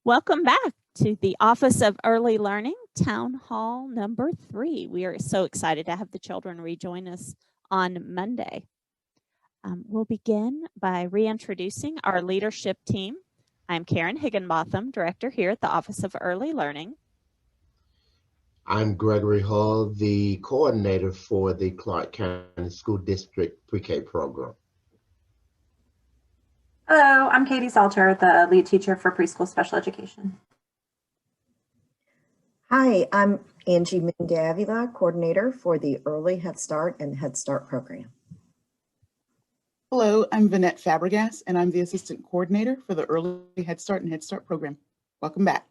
Welcome back to the Office of Early Learning, Town Hall number 3. We are so excited to have the children rejoin us on Monday. We'll begin by reintroducing our leadership team. I'm Karen Higginbotham, Director here at the Office of Early Learning. I'm Gregory Hall, the coordinator for the Clark County School District Pre-K program. Hello, I'm Katie Salter, the lead teacher for Preschool Special Education. Hi, I'm Angie Mendavila, coordinator for the Early Head Start and Head Start program. Hello, I'm Vanette Fabregas, and I'm the assistant coordinator for the Early Head Start and Head Start program. Welcome back.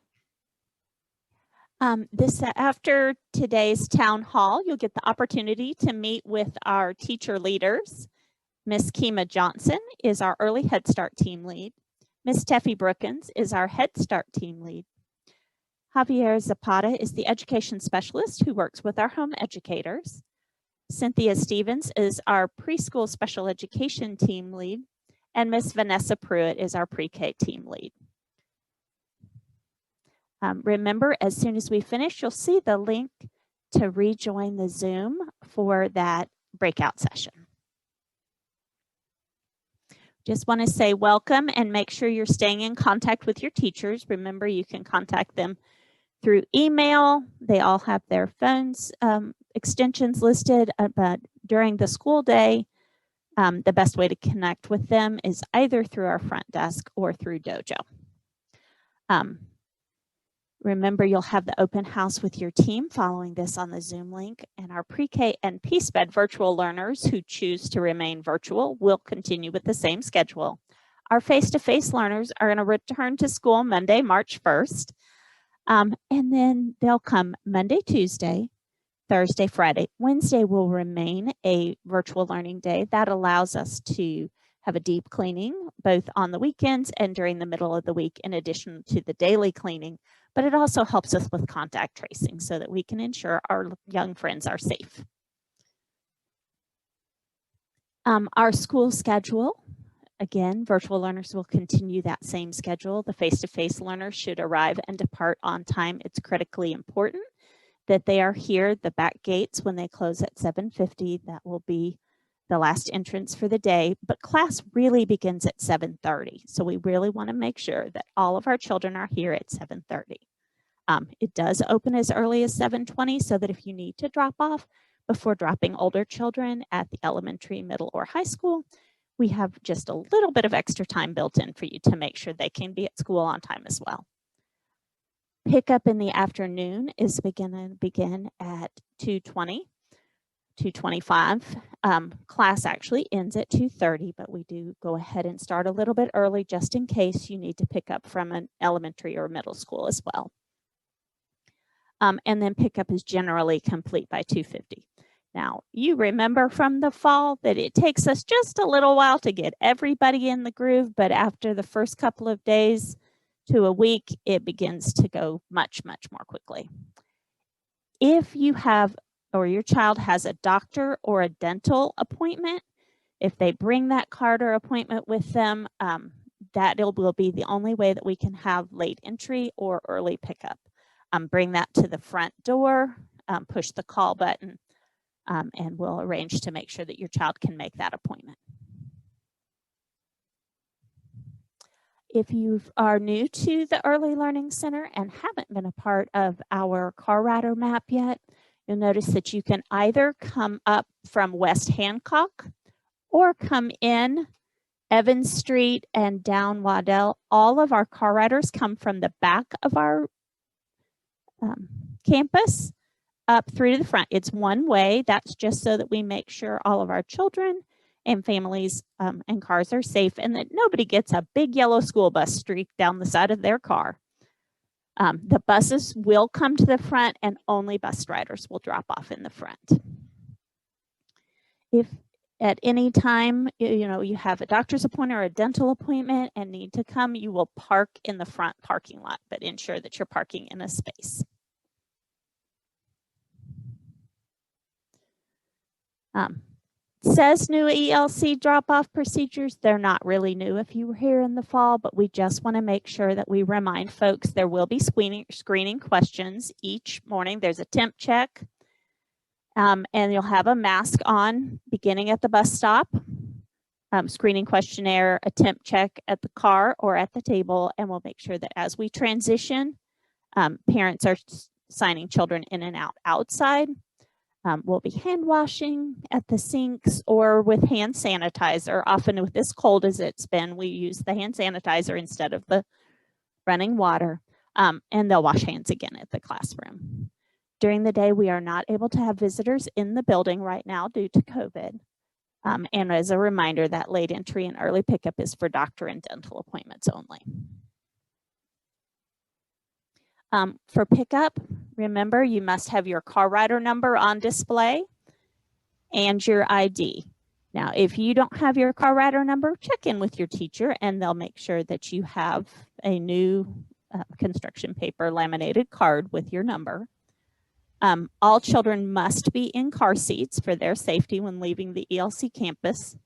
After today's town hall, you'll get the opportunity to meet with our teacher leaders. Miss Kima Johnson is our Early Head Start team lead. Miss Teffy Brookins is our Head Start team lead. Javier Zapata is the education specialist who works with our home educators. Cynthia Stevens is our preschool special education team lead. And Miss Vanessa Pruitt is our pre-K team lead. Remember, as soon as we finish, you'll see the link to rejoin the Zoom for that breakout session. Just want to say welcome and make sure you're staying in contact with your teachers. Remember, you can contact them through email. They all have their phones extensions listed, but during the school day, the best way to connect with them is either through our front desk or through Dojo. Remember, you'll have the open house with your team following this on the Zoom link, and our pre-K and PSPED virtual learners who choose to remain virtual will continue with the same schedule. Our face-to-face learners are going to return to school Monday, March 1st, and then they'll come Monday, Tuesday, Thursday, Friday. Wednesday will remain a virtual learning day. That allows us to have a deep cleaning both on the weekends and during the middle of the week in addition to the daily cleaning. But it also helps us with contact tracing so that we can ensure our young friends are safe. Our school schedule, again, virtual learners will continue that same schedule. The face-to-face learners should arrive and depart on time. It's critically important that they are here at the back gates when they close at 7:50. That will be the last entrance for the day, but class really begins at 7:30. So we really want to make sure that all of our children are here at 7:30. It does open as early as 7:20 so that if you need to drop off before dropping older children at the elementary, middle, or high school, we have just a little bit of extra time built in for you to make sure they can be at school on time as well. Pickup in the afternoon is begin at 2:20. 2:25. Class actually ends at 2:30, but we do go ahead and start a little bit early just in case you need to pick up from an elementary or middle school as well. And then pickup is generally complete by 2:50. Now, you remember from the fall that it takes us just a little while to get everybody in the groove, but after the first couple of days to a week, it begins to go much, much more quickly. If you have or your child has a doctor or a dental appointment, if they bring that card or appointment with them, that will be the only way that we can have late entry or early pickup. Bring that to the front door, push the call button, and we'll arrange to make sure that your child can make that appointment. If you are new to the Early Learning Center and haven't been a part of our car rider map yet, you'll notice that you can either come up from West Hancock or come in Evans Street and down Waddell. All of our car riders come from the back of our campus up through to the front. It's one way. That's just so that we make sure all of our children and families and cars are safe and that nobody gets a big yellow school bus streaked down the side of their car. The buses will come to the front and only bus riders will drop off in the front. If at any time, you have a doctor's appointment or a dental appointment and need to come, you will park in the front parking lot, but ensure that you're parking in a space. says new ELC drop-off procedures. They're not really new if you were here in the fall, but we just want to make sure that we remind folks there will be screening questions each morning. There's a temp check, and you'll have a mask on beginning at the bus stop, screening questionnaire, a temp check at the car or at the table, and we'll make sure that as we transition, parents are signing children in and out outside. We'll be hand washing at the sinks or with hand sanitizer. Often with this cold as it's been, we use the hand sanitizer instead of the running water, and they'll wash hands again at the classroom. During the day, we are not able to have visitors in the building right now due to COVID. And as a reminder, that late entry and early pickup is for doctor and dental appointments only. For pickup, remember you must have your car rider number on display and your ID. Now, if you don't have your car rider number, check in with your teacher and they'll make sure that you have a new construction paper laminated card with your number. All children must be in car seats for their safety when leaving the ELC campus,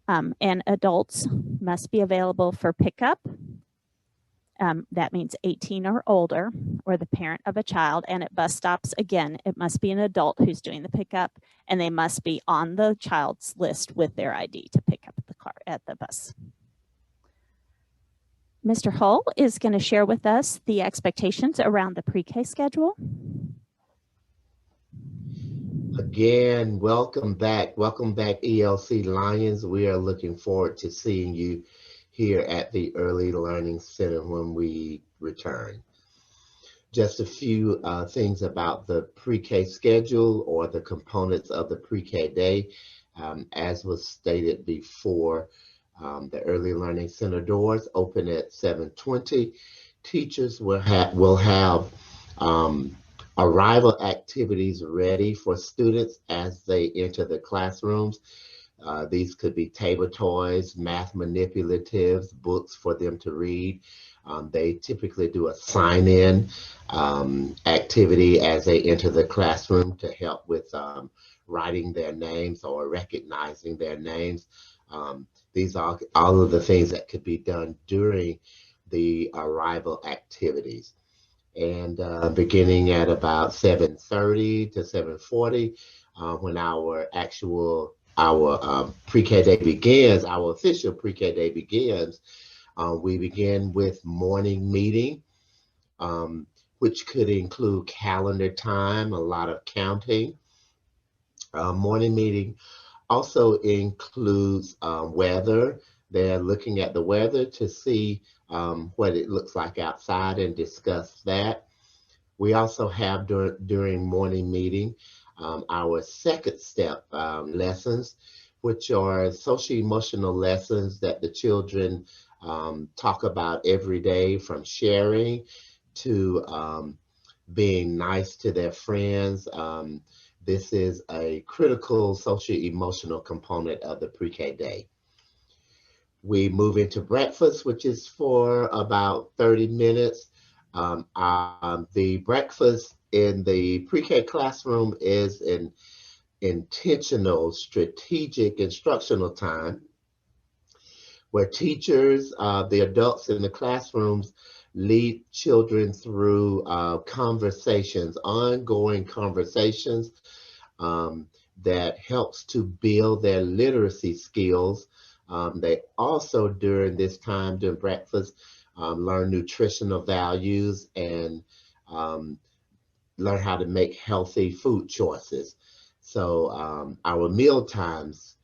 and adults must be available for pickup. That means 18 or older, or the parent of a child. And at bus stops, again, it must be an adult who's doing the pickup, and they must be on the child's list with their ID to pick up the car at the bus. Mr. Hull is going to share with us the expectations around the pre-K schedule. Again, welcome back ELC Lions. We are looking forward to seeing you here at the Early Learning Center when we return. Just a few things about the pre-K schedule or the components of the pre-K day. As was stated before, the Early Learning Center doors open at 7:20. Teachers will have arrival activities ready for students as they enter the classrooms. These could be table toys, math manipulatives, books for them to read. They typically do a sign-in activity as they enter the classroom to help with writing their names or recognizing their names. These are all of the things that could be done during the arrival activities. And beginning at about 7:30 to 7:40, when our pre-K day begins, our official pre-K day begins, we begin with morning meeting, which could include calendar time, a lot of counting. Morning meeting also includes weather. They're looking at the weather to see what it looks like outside and discuss that. We also have during morning meeting our second step lessons, which are social emotional lessons that the children talk about every day, from sharing to being nice to their friends. This is a critical social emotional component of the pre-K day. We move into breakfast, which is for about 30 minutes. The breakfast in the pre-K classroom is an intentional, strategic instructional time where teachers, the adults in the classrooms, lead children through conversations, ongoing conversations that helps to build their literacy skills. They also, during this time, during breakfast, learn nutritional values and learn how to make healthy food choices. So our meal times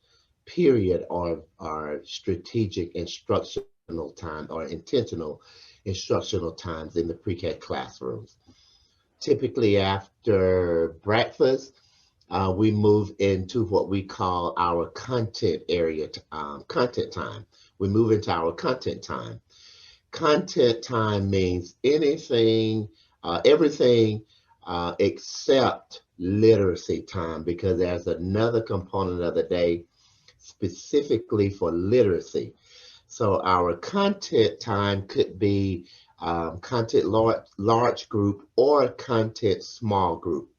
period are strategic instructional time or intentional instructional times in the pre-K classrooms. Typically after breakfast, we move into what we call our content area, content time. We move into our content time. Content time means anything, everything except literacy time, because there's another component of the day specifically for literacy. So our content time could be content large group or content small group.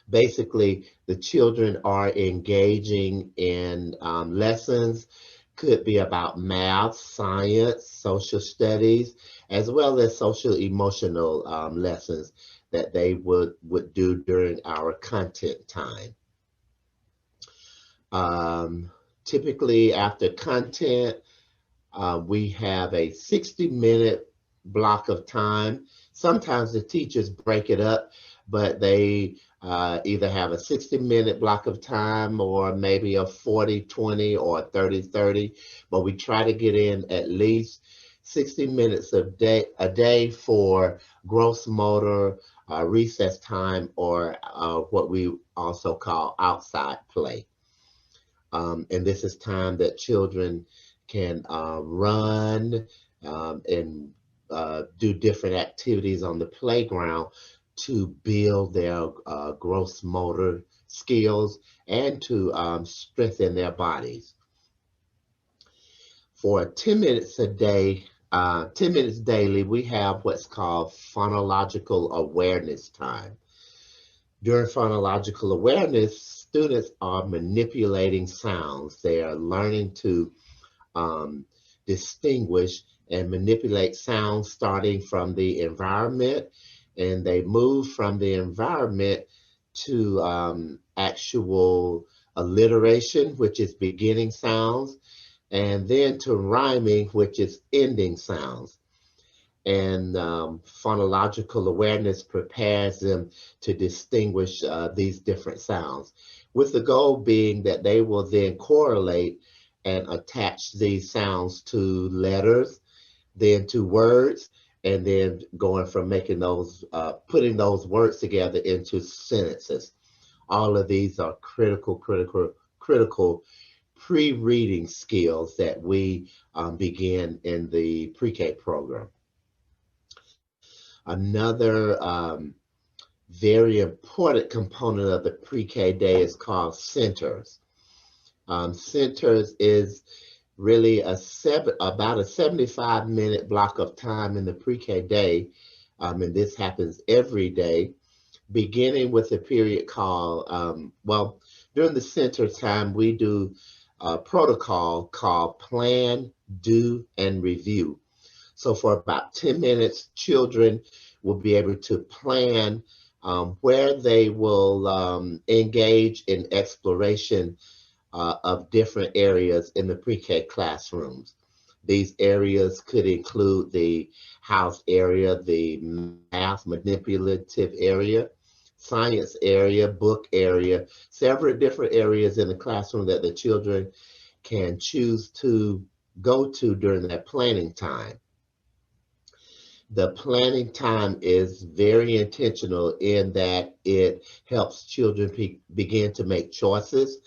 Basically, the children are engaging in lessons, could be about math, science, social studies, as well as social emotional lessons that they would do during our content time. Typically after content, we have a 60-minute block of time. Sometimes the teachers break it up, but they either have a 60-minute block of time or maybe a 40-20 or 30-30, but we try to get in at least 60 minutes a day for gross motor, recess time, or what we also call outside play. And this is time that children can run and do different activities on the playground to build their gross motor skills and to strengthen their bodies. For 10 minutes a day, 10 minutes daily, we have what's called phonological awareness time. During phonological awareness, students are manipulating sounds. They are learning to distinguish and manipulate sounds starting from the environment, and they move from the environment to actual alliteration, which is beginning sounds, and then to rhyming, which is ending sounds. And phonological awareness prepares them to distinguish these different sounds, with the goal being that they will then correlate and attach these sounds to letters, then to words, and then going from making those, putting those words together into sentences. All of these are critical pre-reading skills that we begin in the pre-K program. Another very important component of the pre-K day is called centers. Centers is really about a 75-minute block of time in the pre-K day, and this happens every day, beginning with a period called, well, during the center time, we do a protocol called plan, do, and review. So for about 10 minutes, children will be able to plan where they will engage in exploration of different areas in the pre-K classrooms. These areas could include the house area, the math manipulative area, science area, book area, several different areas in the classroom that the children can choose to go to during their planning time. The planning time is very intentional in that it helps children begin to make choices,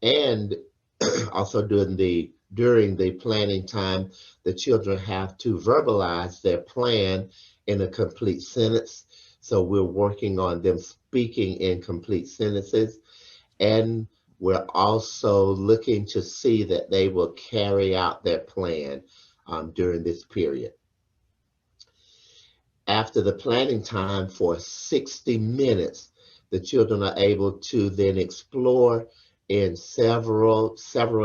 and also during the planning time, the children have to verbalize their plan in a complete sentence. So we're working on them speaking in complete sentences, and we're also looking to see that they will carry out their plan during this period. After the planning time for 60 minutes, the children are able to then explore in several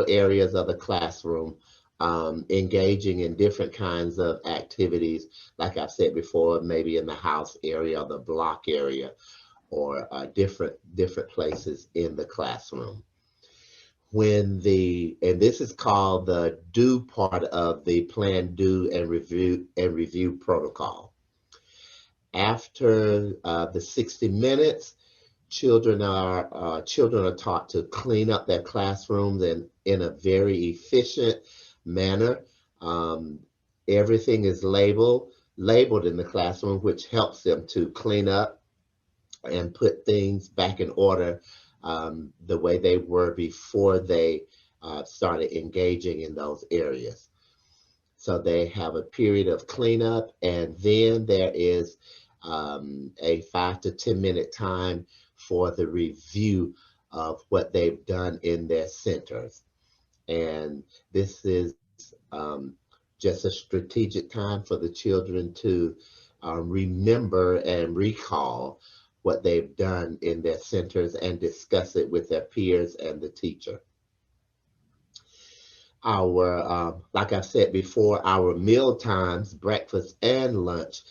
areas of the classroom, engaging in different kinds of activities, like I've said before, maybe in the house area or the block area, or different places in the classroom. And this is called the do part of the plan, do, and review protocol. After the 60 minutes, children are taught to clean up their classrooms in a very efficient manner. Everything is labeled in the classroom, which helps them to clean up and put things back in order the way they were before they started engaging in those areas. So they have a period of cleanup, and then there is a 5 to 10 minute time for the review of what they've done in their centers. And this is just a strategic time for the children to remember and recall what they've done in their centers and discuss it with their peers and the teacher. Our, like I said before, our meal times, breakfast and lunch,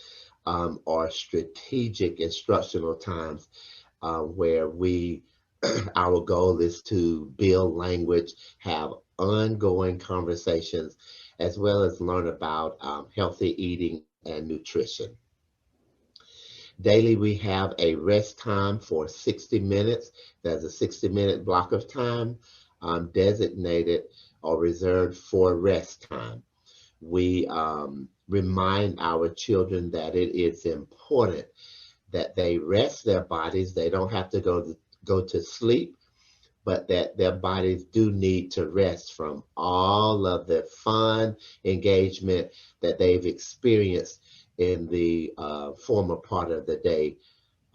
are strategic instructional times where our goal is to build language, have ongoing conversations, as well as learn about healthy eating and nutrition. Daily, we have a rest time for 60 minutes. There's a 60-minute block of time designated or reserved for rest time. We remind our children that it is important that they rest their bodies. They don't have to go to sleep, but that their bodies do need to rest from all of the fun engagement that they've experienced in the former part of the day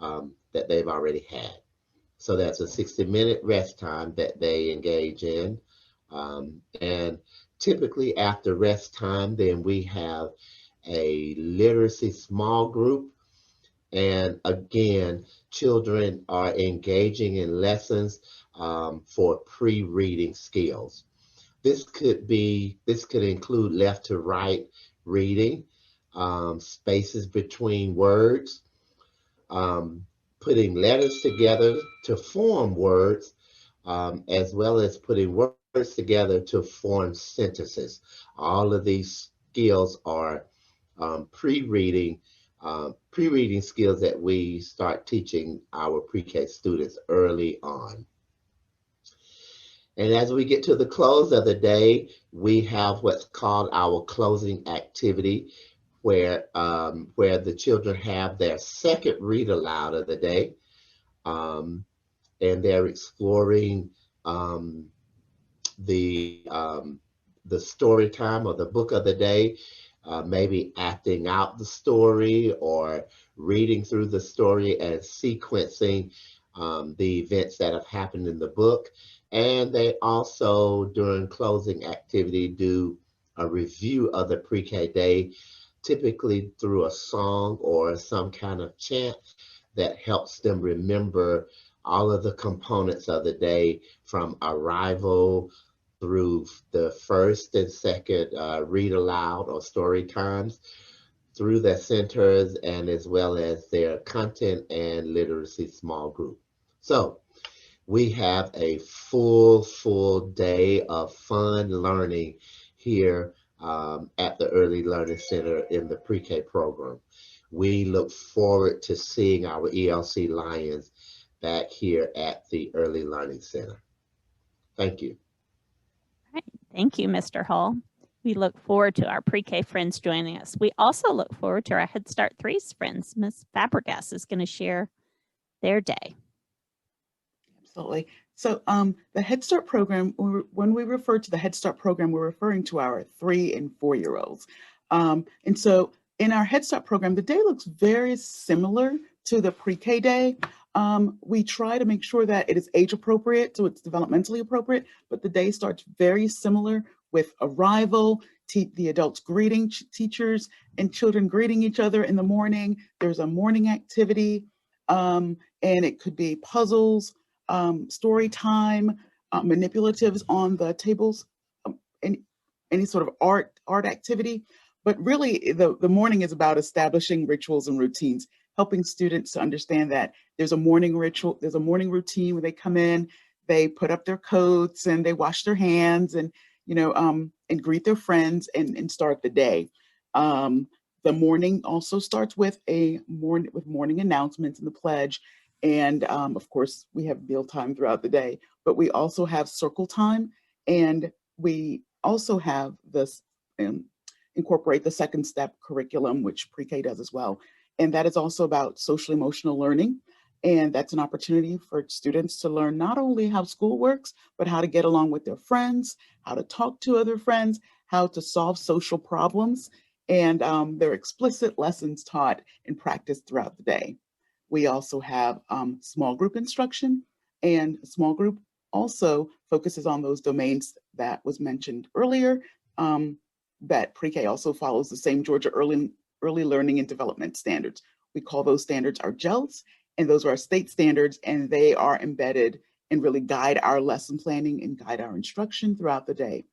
that they've already had. So that's a 60-minute rest time that they engage in. And typically after rest time, then we have a literacy small group. And again, children are engaging in lessons for pre-reading skills. This could include left to right reading, spaces between words, putting letters together to form words, as well as putting words together to form sentences. All of these skills are pre-reading skills that we start teaching our pre-K students early on. And as we get to the close of the day, we have what's called our closing activity, where the children have their second read aloud of the day, and they're exploring the story time or the book of the day, maybe acting out the story or reading through the story and sequencing the events that have happened in the book. And they also, during closing activity, do a review of the pre-K day, typically through a song or some kind of chant that helps them remember all of the components of the day, from arrival through the first and second read aloud or story times, through their centers, and as well as their content and literacy small group. So we have a full day of fun learning here at the Early Learning Center in the pre-K program. We look forward to seeing our ELC Lions back here at the Early Learning Center. Thank you. All right. Thank you, Mr. Hall. We look forward to our pre-K friends joining us. We also look forward to our Head Start 3's friends. Ms. Fabregas is going to share their day. Absolutely. So the Head Start program, when we refer to the Head Start program, we're referring to our 3 and 4-year-olds. And so in our Head Start program, the day looks very similar to the pre-K day. We try to make sure that it is age appropriate, so it's developmentally appropriate, but the day starts very similar with arrival, the adults greeting teachers and children greeting each other in the morning. There's a morning activity, and it could be puzzles, story time, manipulatives on the tables, any sort of art activity. But really, the morning is about establishing rituals and routines, helping students to understand that there's a morning ritual, there's a morning routine where they come in, they put up their coats and they wash their hands and, and greet their friends and start the day. The morning also starts with morning announcements and the pledge. And of course, we have meal time throughout the day, but we also have circle time, and we also have this incorporate the second step curriculum, which pre-K does as well. And that is also about social emotional learning. And that's an opportunity for students to learn not only how school works, but how to get along with their friends, how to talk to other friends, how to solve social problems. And there are explicit lessons taught and practiced throughout the day. We also have small group instruction, and small group also focuses on those domains that was mentioned earlier, that pre-K also follows the same Georgia early learning and development standards. We call those standards our GELS, and those are our state standards, and they are embedded and really guide our lesson planning and guide our instruction throughout the day.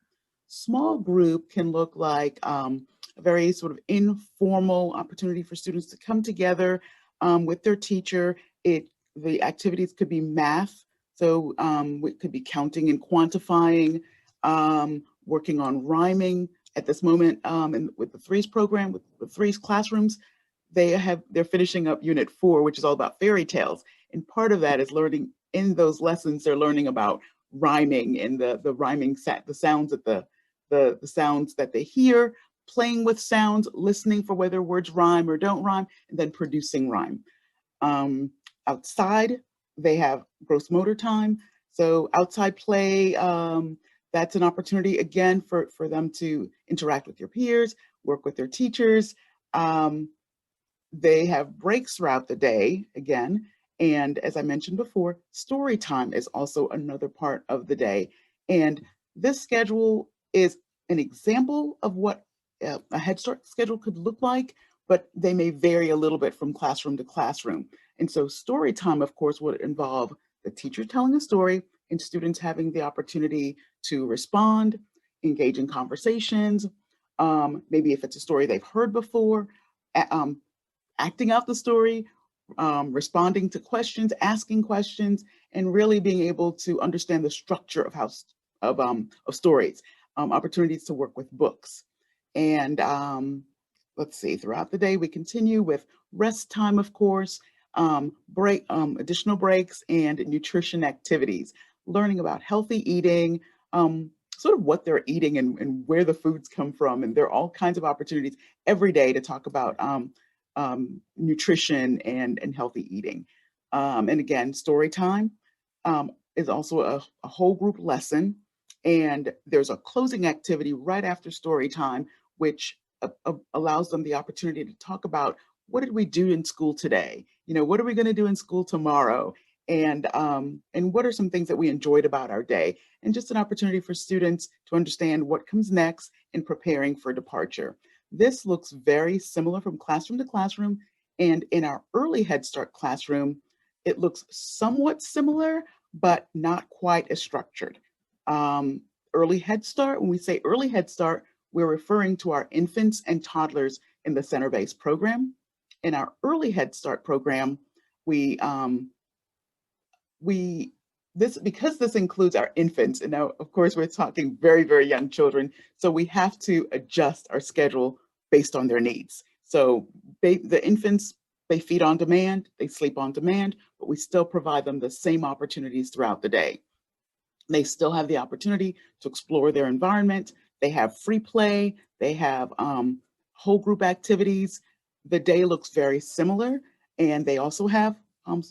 Small group can look like a very sort of informal opportunity for students to come together with their teacher. The activities could be math, so it could be counting and quantifying, working on rhyming. At this moment, and with the Threes program, with the Threes classrooms, they're finishing up Unit 4, which is all about fairy tales. And part of that is learning in those lessons. They're learning about rhyming and the rhyming the sounds that the sounds that they hear, playing with sounds, listening for whether words rhyme or don't rhyme, and then producing rhyme. Outside, they have gross motor time. So outside play, that's an opportunity again for them to interact with your peers, work with their teachers. They have breaks throughout the day again. And as I mentioned before, story time is also another part of the day. And this schedule is an example of what a Head Start schedule could look like, but they may vary a little bit from classroom to classroom. And so story time, of course, would involve the teacher telling a story and students having the opportunity to respond, engage in conversations, maybe if it's a story they've heard before, acting out the story, responding to questions, asking questions, and really being able to understand the structure of stories, opportunities to work with books. And let's see, throughout the day, we continue with rest time, of course, additional breaks and nutrition activities, learning about healthy eating, sort of what they're eating and where the foods come from. And there are all kinds of opportunities every day to talk about nutrition and healthy eating. And again, story time is also a whole group lesson. And there's a closing activity right after story time, which allows them the opportunity to talk about what did we do in school today? You know, what are we going to do in school tomorrow? And what are some things that we enjoyed about our day? And just an opportunity for students to understand what comes next in preparing for departure. This looks very similar from classroom to classroom. And in our early Head Start classroom, it looks somewhat similar, but not quite as structured. Early Head Start, when we say early Head Start, we're referring to our infants and toddlers in the center-based program. In our early Head Start program, because this includes our infants, and now of course we're talking very, very young children, so we have to adjust our schedule based on their needs. So the infants, they feed on demand, they sleep on demand, but we still provide them the same opportunities throughout the day. They still have the opportunity to explore their environment. They have free play, they have whole group activities. The day looks very similar, and they also have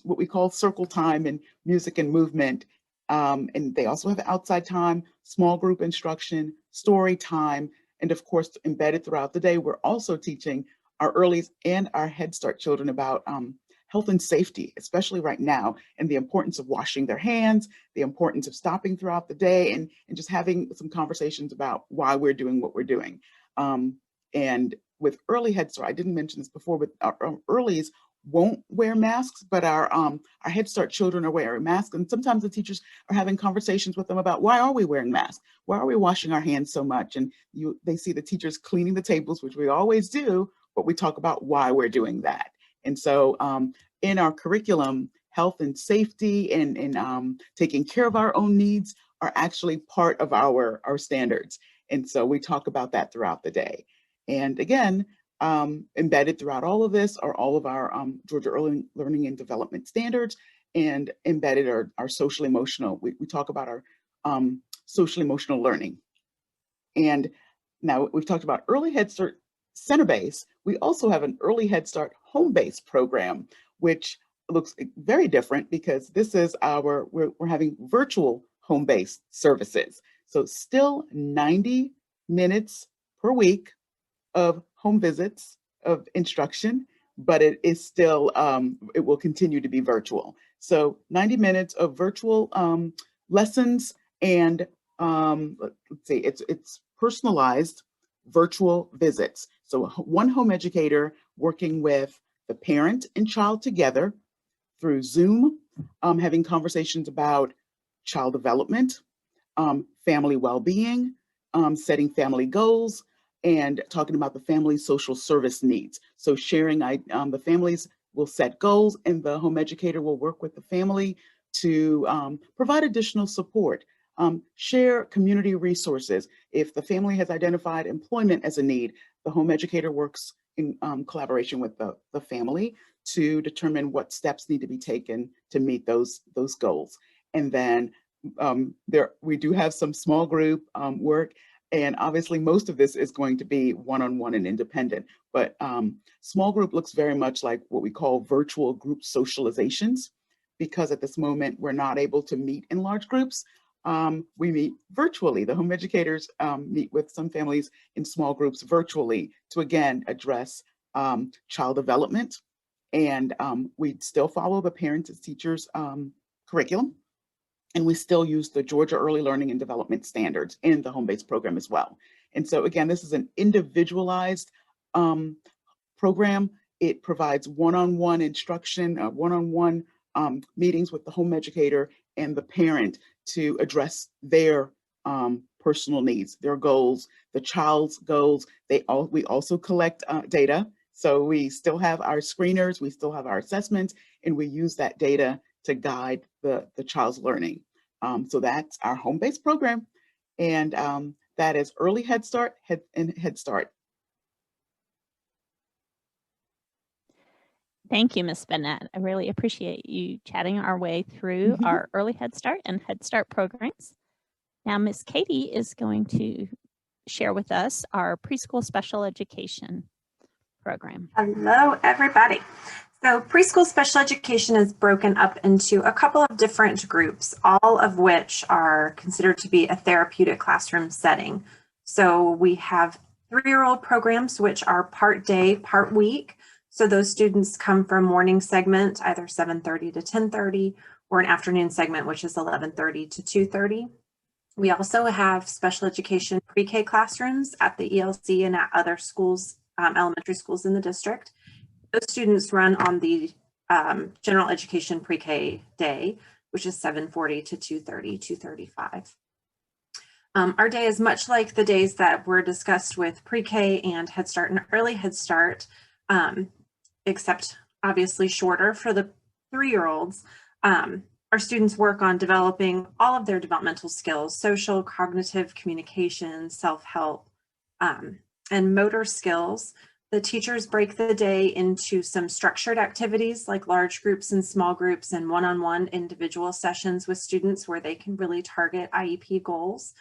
what we call circle time and music and movement. And they also have outside time, small group instruction, story time, and of course, embedded throughout the day, we're also teaching our earlies and our Head Start children about health and safety, especially right now, and the importance of washing their hands, the importance of stopping throughout the day, and just having some conversations about why we're doing what we're doing. And with early Head Start, I didn't mention this before, but our earlies won't wear masks, but our Head Start children are wearing masks. And sometimes the teachers are having conversations with them about, why are we wearing masks? Why are we washing our hands so much? And they see the teachers cleaning the tables, which we always do, but we talk about why we're doing that. And so in our curriculum, health and safety and taking care of our own needs are actually part of our standards. And so we talk about that throughout the day. And again, embedded throughout all of this are all of our Georgia Early Learning and Development standards, and embedded are our social emotional. We talk about our social emotional learning. And now we've talked about early Head Start center base. We also have an early Head Start home base program, which looks very different because this is we're having virtual home based services. So still 90 minutes per week of home visits of instruction, but it is still, it will continue to be virtual. So 90 minutes of virtual lessons, and let's see, it's personalized virtual visits. So one home educator working with the parent and child together through Zoom, having conversations about child development, family well-being, setting family goals, and talking about the family's social service needs. So sharing, the families will set goals and the home educator will work with the family to provide additional support. Share community resources. If the family has identified employment as a need, the home educator works in collaboration with the family to determine what steps need to be taken to meet those goals. And then we do have some small group work, and obviously most of this is going to be one-on-one and independent, but small group looks very much like what we call virtual group socializations, because at this moment we're not able to meet in large groups. We meet virtually. The home educators meet with some families in small groups virtually to, again, address child development. And we still follow the parents as teachers curriculum. And we still use the Georgia Early Learning and Development Standards in the home-based program as well. And so again, this is an individualized program. It provides one-on-one instruction, one-on-one meetings with the home educator and the parent to address their personal needs, their goals, the child's goals. We also collect data. So we still have our screeners, we still have our assessments, and we use that data to guide the child's learning. So that's our home-based program. And that is Early Head Start and Head Start. Thank you, Ms. Bennett. I really appreciate you chatting our way through our Early Head Start and Head Start programs. Now, Ms. Katie is going to share with us our preschool special education program. Hello, everybody. So preschool special education is broken up into a couple of different groups, all of which are considered to be a therapeutic classroom setting. So we have 3-year-old programs, which are part day, part week. So those students come from morning segment, either 7:30 to 10:30, or an afternoon segment, which is 11:30 to 2:30. We also have special education pre-K classrooms at the ELC and at other schools, elementary schools in the district. Those students run on the general education pre-K day, which is 7:40 to 2:30, 2:35. Our day is much like the days that were discussed with pre-K and Head Start and Early Head Start, except obviously shorter for the 3-year-olds. Our students work on developing all of their developmental skills, social, cognitive, communication, self-help, and motor skills. The teachers break the day into some structured activities like large groups and small groups and one-on-one individual sessions with students where they can really target IEP goals.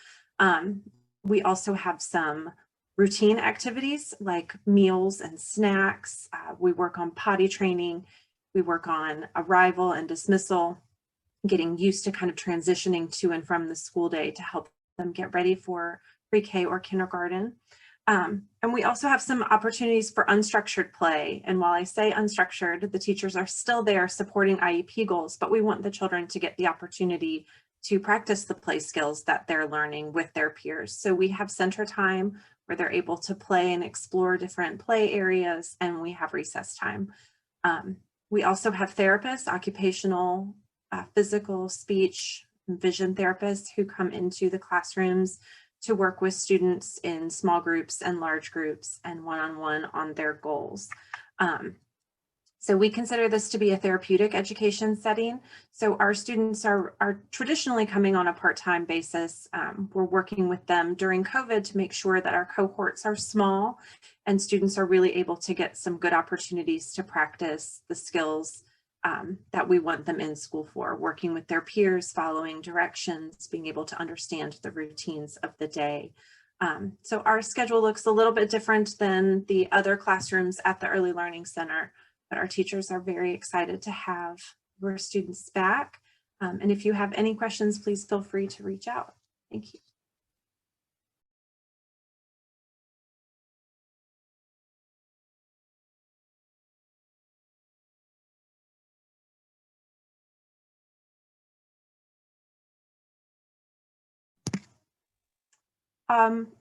We also have some routine activities like meals and snacks. We work on potty training. We work on arrival and dismissal, getting used to kind of transitioning to and from the school day to help them get ready for pre-K or kindergarten. And we also have some opportunities for unstructured play. And while I say unstructured, the teachers are still there supporting IEP goals, but we want the children to get the opportunity to practice the play skills that they're learning with their peers. So we have center time where they're able to play and explore different play areas, and we have recess time. We also have therapists, occupational, physical, speech, and vision therapists who come into the classrooms to work with students in small groups and large groups and one-on-one on their goals. So we consider this to be a therapeutic education setting. So our students are traditionally coming on a part-time basis. We're working with them during COVID to make sure that our cohorts are small and students are really able to get some good opportunities to practice the skills that we want them in school for, working with their peers, following directions, being able to understand the routines of the day. So our schedule looks a little bit different than the other classrooms at the Early Learning Center, but our teachers are very excited to have our students back. And if you have any questions, please feel free to reach out. Thank you.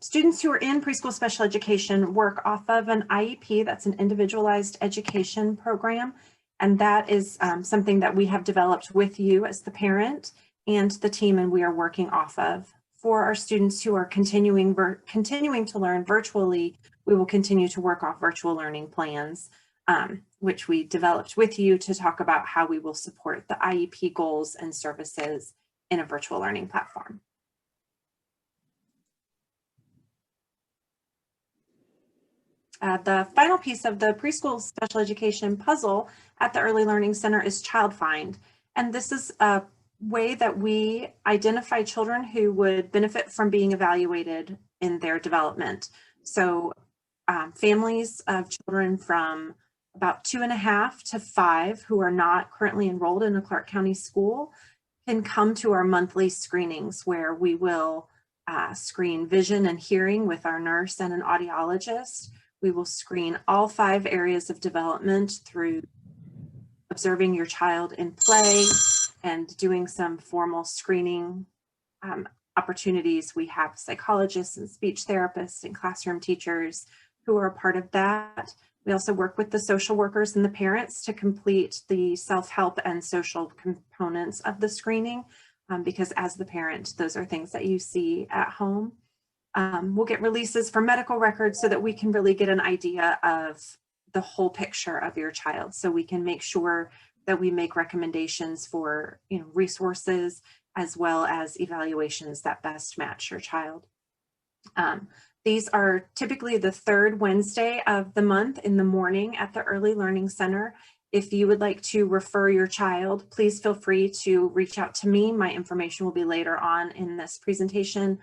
Students who are in preschool special education work off of an IEP, that's an individualized education program, And that is something that we have developed with you as the parent and the team, and we are working off of. For our students who are continuing to learn virtually, we will continue to work off virtual learning plans, which we developed with you to talk about how we will support the IEP goals and services in a virtual learning platform. The final piece of the preschool special education puzzle at the Early Learning Center is Child Find. And this is a way that we identify children who would benefit from being evaluated in their development. So families of children from about 2.5 to 5 who are not currently enrolled in a Clark County school can come to our monthly screenings, where we will screen vision and hearing with our nurse and an audiologist. We will screen all 5 areas of development through observing your child in play and doing some formal screening opportunities. We have psychologists and speech therapists and classroom teachers who are a part of that. We also work with the social workers and the parents to complete the self-help and social components of the screening, because as the parent, those are things that you see at home. We'll get releases for medical records so that we can really get an idea of the whole picture of your child, so we can make sure that we make recommendations for resources as well as evaluations that best match your child. These are typically the 3rd Wednesday of the month in the morning at the Early Learning Center. If you would like to refer your child, please feel free to reach out to me. My information will be later on in this presentation,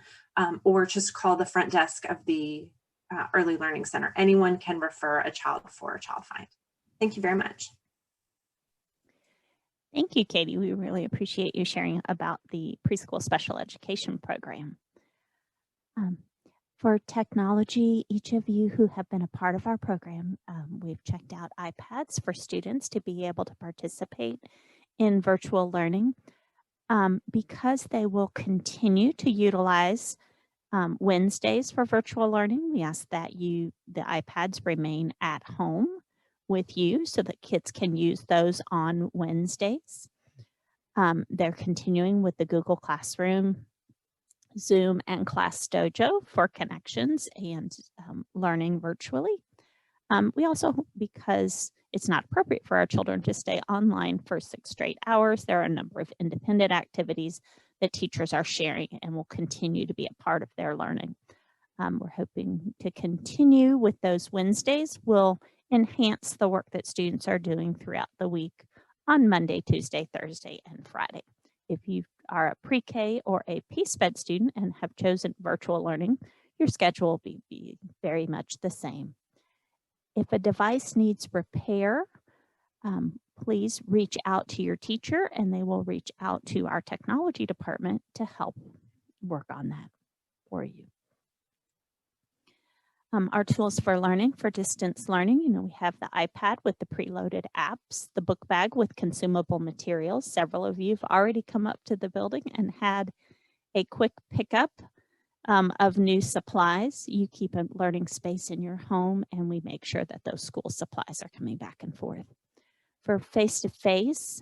or just call the front desk of the Early Learning Center. Anyone can refer a child for a Child Find. Thank you very much. Thank you, Katie. We really appreciate you sharing about the preschool special education program. For technology, each of you who have been a part of our program, we've checked out iPads for students to be able to participate in virtual learning. Because they will continue to utilize Wednesdays for virtual learning, we ask that the iPads remain at home with you so that kids can use those on Wednesdays. They're continuing with the Google Classroom, Zoom, and Class Dojo for connections and learning virtually. We also, because it's not appropriate for our children to stay online for 6 straight hours, there are a number of independent activities that teachers are sharing and will continue to be a part of their learning. We're hoping to continue with those Wednesdays. We'll enhance the work that students are doing throughout the week on Monday, Tuesday, Thursday, and Friday. If you are a pre-K or a PSPED student and have chosen virtual learning, your schedule will be very much the same. If a device needs repair, please reach out to your teacher and they will reach out to our technology department to help work on that for you. Our tools for learning, for distance learning, we have the iPad with the preloaded apps, the book bag with consumable materials. Several of you have already come up to the building and had a quick pickup of new supplies. You keep a learning space in your home, and we make sure that those school supplies are coming back and forth. For face-to-face,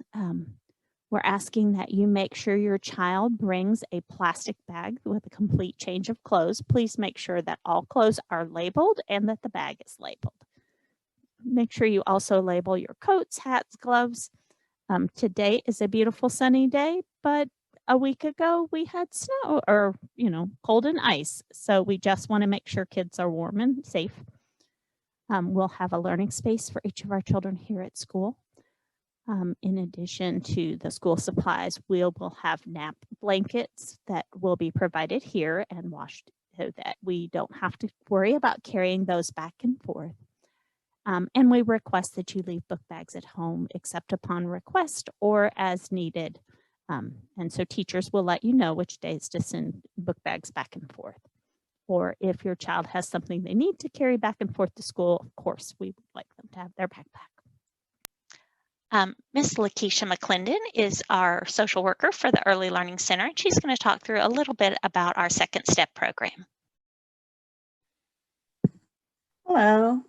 we're asking that you make sure your child brings a plastic bag with a complete change of clothes. Please make sure that all clothes are labeled and that the bag is labeled. Make sure you also label your coats, hats, gloves. Today is a beautiful sunny day, but a week ago we had snow or, cold and ice. So we just want to make sure kids are warm and safe. We'll have a learning space for each of our children here at school. In addition to the school supplies, we will have nap blankets that will be provided here and washed so that we don't have to worry about carrying those back and forth. And we request that you leave book bags at home except upon request or as needed. And so teachers will let you know which days to send book bags back and forth. Or if your child has something they need to carry back and forth to school, of course, we would like them to have their backpack. Miss Lakeisha McClendon is our social worker for the Early Learning Center, and she's going to talk through a little bit about our Second Step program. Hello.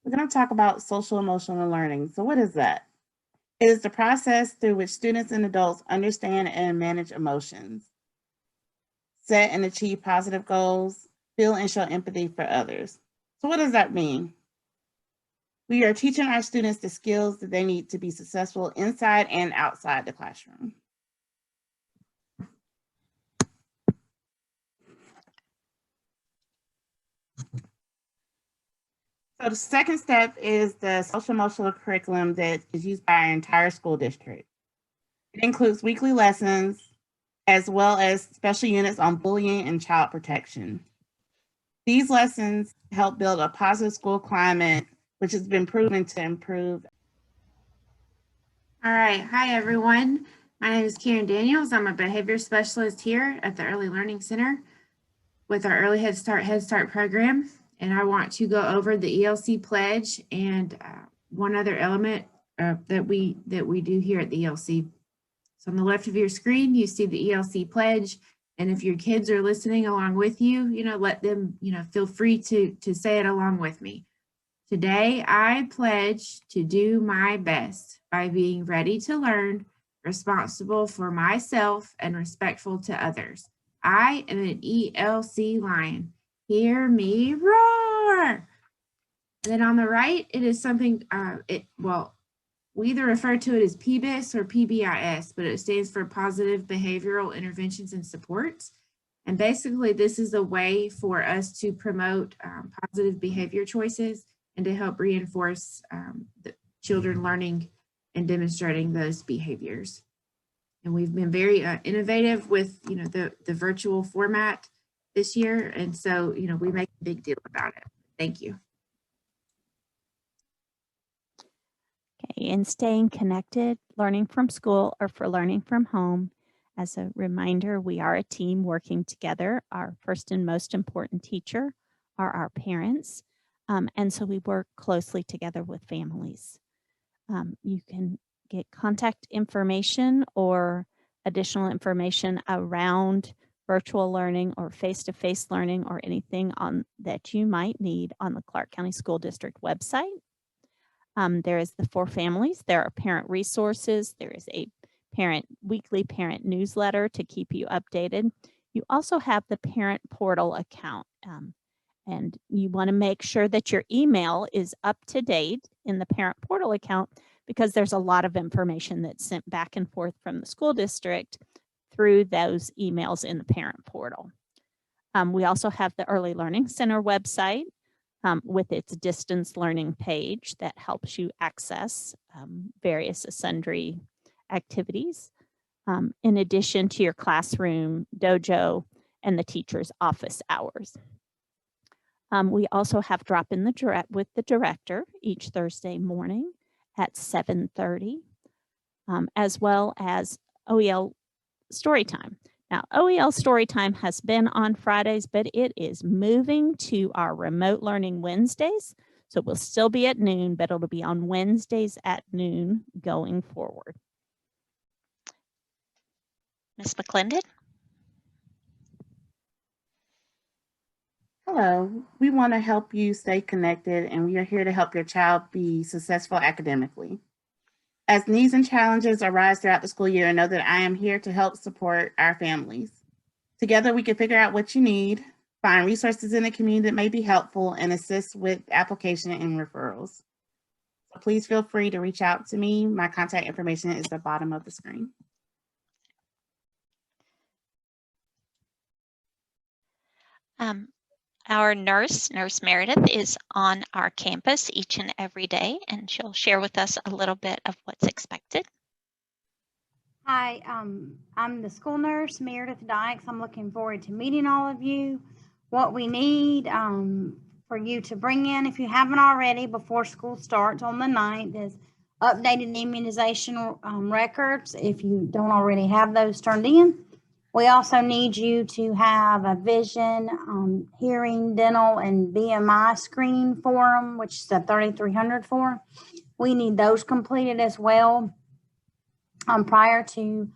we're going to talk about social emotional learning. So what is that? It is the process through which students and adults understand and manage emotions, set and achieve positive goals, feel and show empathy for others. So what does that mean? We are teaching our students the skills that they need to be successful inside and outside the classroom. So the second step is the social emotional curriculum that is used by our entire school district. It includes weekly lessons, as well as special units on bullying and child protection. These lessons help build a positive school climate, which has been proven to improve. All right, hi everyone. My name is Karen Daniels. I'm a behavior specialist here at the Early Learning Center with our Early Head Start program. And I want to go over the ELC pledge and one other element that we do here at the ELC. So on the left of your screen, you see the ELC pledge. And if your kids are listening along with you, let them, feel free to say it along with me. Today, I pledge to do my best by being ready to learn, responsible for myself, and respectful to others. I am an ELC Lion. Hear me roar. And then on the right, it is something, we either refer to it as PBIS or PBIS, but it stands for Positive Behavioral Interventions and Supports. And basically, this is a way for us to promote positive behavior choices and to help reinforce the children learning and demonstrating those behaviors. And we've been very innovative with, the virtual format this year. And so, we make a big deal about it. Thank you. Okay, in staying connected, learning from school or for learning from home, as a reminder, we are a team working together. Our first and most important teacher are our parents. And so we work closely together with families. You can get contact information or additional information around virtual learning or face-to-face learning or anything that you might need on the Clark County School District website. There is the For Families. There are parent resources. There is a weekly parent newsletter to keep you updated. You also have the parent portal account. And you want to make sure that your email is up to date in the parent portal account because there's a lot of information that's sent back and forth from the school district through those emails in the parent portal. We also have the Early Learning Center website with its distance learning page that helps you access various sundry activities in addition to your classroom, dojo, and the teacher's office hours. We also have Drop in with the Director each Thursday morning at 7:30, as well as OEL Storytime. Now, OEL Storytime has been on Fridays, but it is moving to our remote learning Wednesdays. So we'll still be at noon, but it'll be on Wednesdays at noon going forward. Ms. McClendon? Hello, we want to help you stay connected, and we are here to help your child be successful academically. As needs and challenges arise throughout the school year, know that I am here to help support our families. Together, we can figure out what you need, find resources in the community that may be helpful, and assist with application and referrals. So please feel free to reach out to me. My contact information is at the bottom of the screen. Our Nurse Meredith, is on our campus each and every day, and she'll share with us a little bit of what's expected. Hi, I'm the school nurse, Meredith Dykes. I'm looking forward to meeting all of you. What we need for you to bring in, if you haven't already, before school starts on the 9th, is updated immunization records, if you don't already have those turned in. We also need you to have a vision, hearing, dental, and BMI screening form, which is a 3300 form. We need those completed as well prior to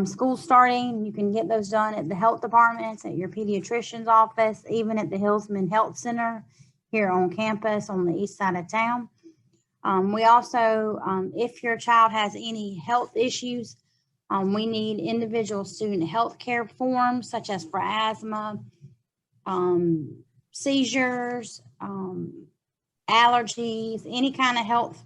school starting. You can get those done at the health departments, at your pediatrician's office, even at the Hillsman Health Center. here on campus on the east side of town. We also, if your child has any health issues, we need individual student health care forms, such as for asthma, seizures, allergies, any kind of health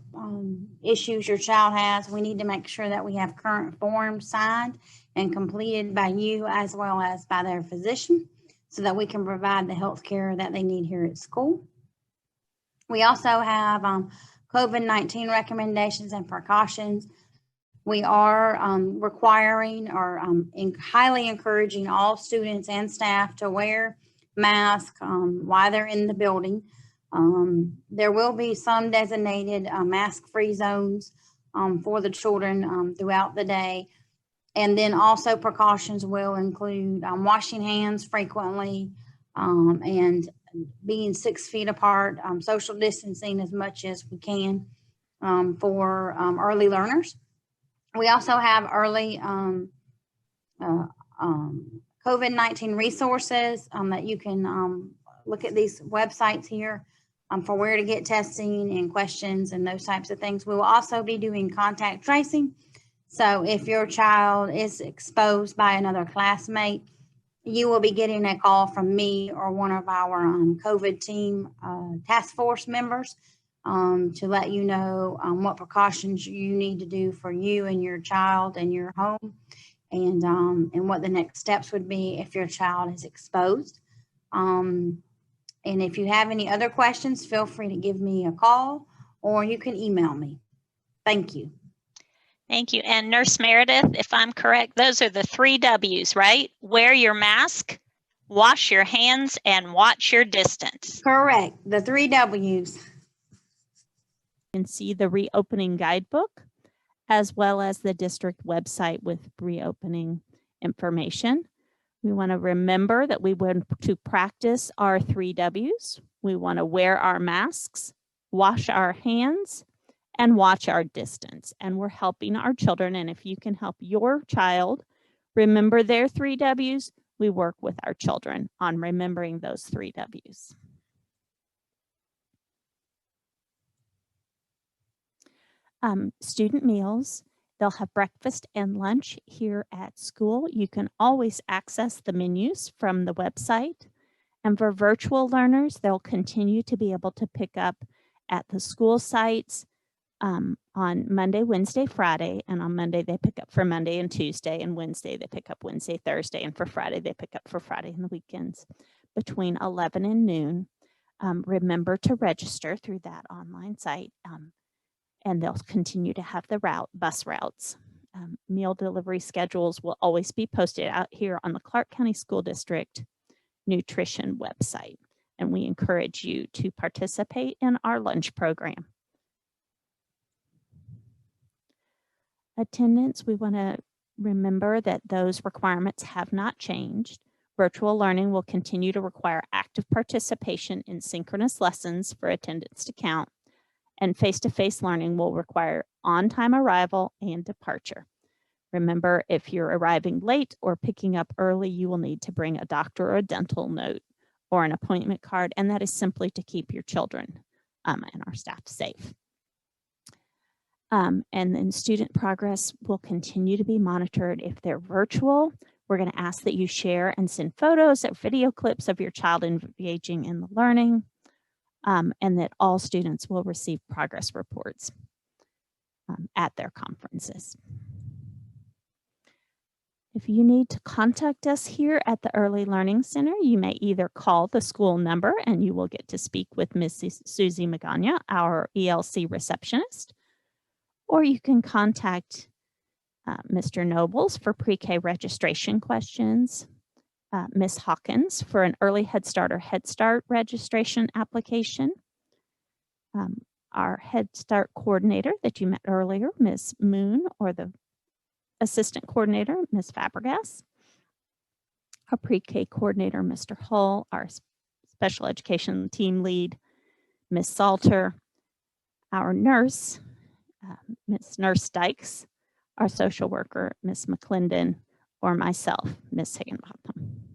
issues your child has. We need to make sure that we have current forms signed and completed by you as well as by their physician, so that we can provide the health care that they need here at school. We also have COVID-19 recommendations and precautions. We are requiring or highly encouraging all students and staff to wear masks while they're in the building. There will be some designated mask-free zones for the children throughout the day. And then also precautions will include washing hands frequently and being 6 feet apart, social distancing as much as we can for early learners. We also have early COVID-19 resources that you can look at these websites here for where to get testing and questions and those types of things. We will also be doing contact tracing. So if your child is exposed by another classmate, you will be getting a call from me or one of our COVID team task force members to let you know what precautions you need to do for you and your child and your home, and what the next steps would be if your child is exposed. And if you have any other questions, feel free to give me a call or you can email me. Thank you. Thank you. And Nurse Meredith, if I'm correct, those are the 3 W's, right? Wear your mask, wash your hands, and watch your distance. Correct. The 3 W's. You can see the reopening guidebook as well as the district website with reopening information. We want to remember that we want to practice our 3 W's. We want to wear our masks, wash our hands, and watch our distance. And we're helping our children. And if you can help your child remember their 3 W's, we work with our children on remembering those 3 W's. Student meals, they'll have breakfast and lunch here at school. You can always access the menus from the website. And for virtual learners, they'll continue to be able to pick up at the school sites on Monday, Wednesday, Friday, and on Monday they pick up for Monday and Tuesday, and Wednesday they pick up Wednesday, Thursday, and for Friday they pick up for Friday and the weekends between 11 and noon. Remember to register through that online site, and they'll continue to have the bus routes. Meal delivery schedules will always be posted out here on the Clark County School District Nutrition website, and we encourage you to participate in our lunch program. Attendance, we want to remember that those requirements have not changed. Virtual learning will continue to require active participation in synchronous lessons for attendance to count, and face-to-face learning will require on-time arrival and departure. Remember, if you're arriving late or picking up early, you will need to bring a doctor or a dental note or an appointment card, and that is simply to keep your children and our staff safe. And then student progress will continue to be monitored. If they're virtual, we're going to ask that you share and send photos or video clips of your child engaging in the learning, and that all students will receive progress reports at their conferences. If you need to contact us here at the Early Learning Center, you may either call the school number and you will get to speak with Ms. Susie Magana, our ELC receptionist, or you can contact Mr. Nobles for pre-K registration questions, Ms. Hawkins for an early Head Start or Head Start registration application, our Head Start coordinator that you met earlier, Ms. Moon, or the assistant coordinator, Ms. Fabregas, our pre-K coordinator, Mr. Hull, our special education team lead, Ms. Salter, our nurse, Ms. Nurse Dykes, our social worker, Ms. McClendon, or myself, Ms. Higginbotham.